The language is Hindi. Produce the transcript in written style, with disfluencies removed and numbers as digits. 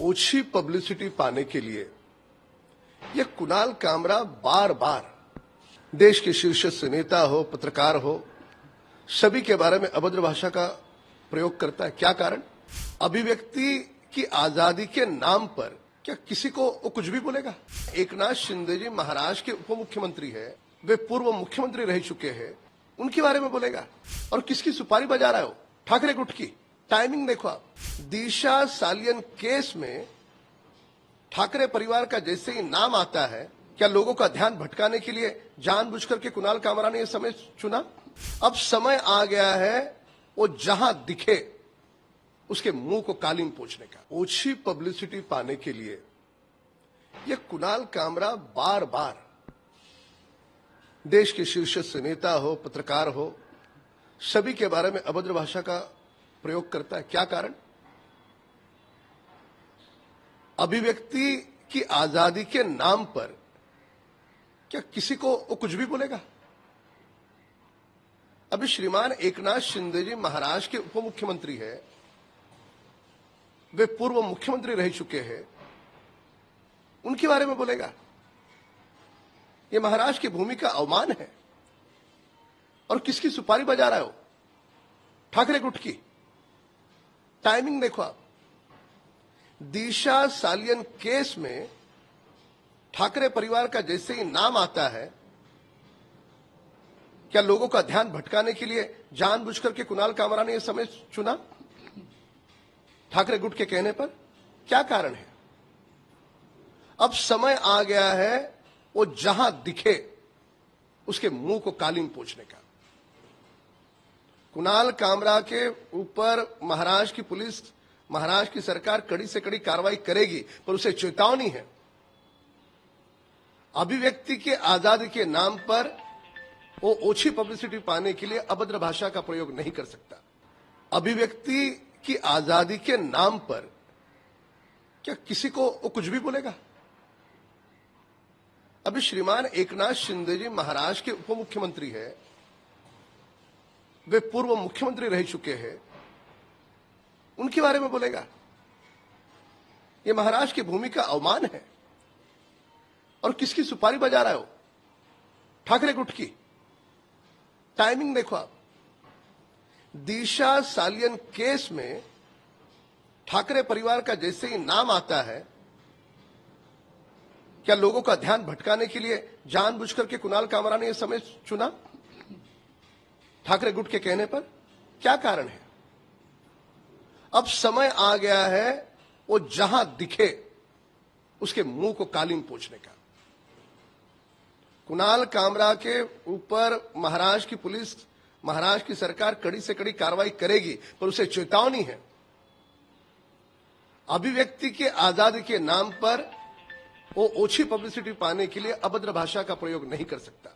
ओछी पब्लिसिटी पाने के लिए ये कुणाल कामरा बार बार देश के शीर्षस्थ नेता हो, पत्रकार हो, सभी के बारे में अभद्र भाषा का प्रयोग करता है। क्या कारण? अभिव्यक्ति की आजादी के नाम पर क्या किसी को वो कुछ भी बोलेगा? एकनाथ शिंदे जी महाराष्ट्र के उप मुख्यमंत्री है, वे पूर्व मुख्यमंत्री रह चुके हैं, उनके बारे में बोलेगा। और किसकी सुपारी बजा रहा है वो? ठाकरे गुट की। टाइमिंग देखो आप, दिशा सालियन केस में ठाकरे परिवार का जैसे ही नाम आता है, क्या लोगों का ध्यान भटकाने के लिए जानबूझकर के कुणाल कामरा ने यह समय चुना? अब समय आ गया है वो जहां दिखे उसके मुंह को कालीन पोंछने का। ओछी पब्लिसिटी पाने के लिए यह कुणाल कामरा बार बार देश के शीर्षस्थ नेता हो, पत्रकार हो, सभी के बारे में अभद्र भाषा का प्रयोग करता है। क्या कारण? अभिव्यक्ति की आजादी के नाम पर क्या किसी को वो कुछ भी बोलेगा? अभी श्रीमान एकनाथ शिंदे जी महाराष्ट्र के उप मुख्यमंत्री है, वे पूर्व मुख्यमंत्री रह चुके हैं, उनके बारे में बोलेगा। ये महाराष्ट्र की भूमि का अवमान है। और किसकी सुपारी बजा रहा है वो? ठाकरे गुट की। टाइमिंग देखो आप, दिशा सालियन केस में ठाकरे परिवार का जैसे ही नाम आता है, क्या लोगों का ध्यान भटकाने के लिए जानबूझकर के कुणाल कामरा ने यह समय चुना? ठाकरे गुट के कहने पर क्या कारण है? अब समय आ गया है वो जहां दिखे उसके मुंह को कालीन पोंछने का। कुणाल कामरा के ऊपर महाराष्ट्र की पुलिस, महाराष्ट्र की सरकार कड़ी से कड़ी कार्रवाई करेगी, पर उसे चेतावनी है, अभिव्यक्ति की आजादी के नाम पर वो ओछी पब्लिसिटी पाने के लिए अभद्र भाषा का प्रयोग नहीं कर सकता। अभिव्यक्ति की आजादी के नाम पर क्या किसी को वो कुछ भी बोलेगा? अभी श्रीमान एकनाथ शिंदे जी महाराष्ट्र के उप मुख्यमंत्री है, वे पूर्व मुख्यमंत्री रह चुके हैं, उनके बारे में बोलेगा। ये महाराष्ट्र की भूमि का अवमान है। और किसकी सुपारी बजा रहा है वो? ठाकरे गुट की। टाइमिंग देखो आप, दिशा सालियन केस में ठाकरे परिवार का जैसे ही नाम आता है, क्या लोगों का ध्यान भटकाने के लिए जानबूझकर के कुणाल कामरा ने यह समय चुना? ठाकरे गुट के कहने पर क्या कारण है? अब समय आ गया है वो जहां दिखे उसके मुंह को कालीन पोंछने का। कुणाल कामरा के ऊपर महाराष्ट्र की पुलिस, महाराष्ट्र की सरकार कड़ी से कड़ी कार्रवाई करेगी, पर उसे चेतावनी है, अभिव्यक्ति की आजादी के नाम पर वो ओछी पब्लिसिटी पाने के लिए अभद्र भाषा का प्रयोग नहीं कर सकता।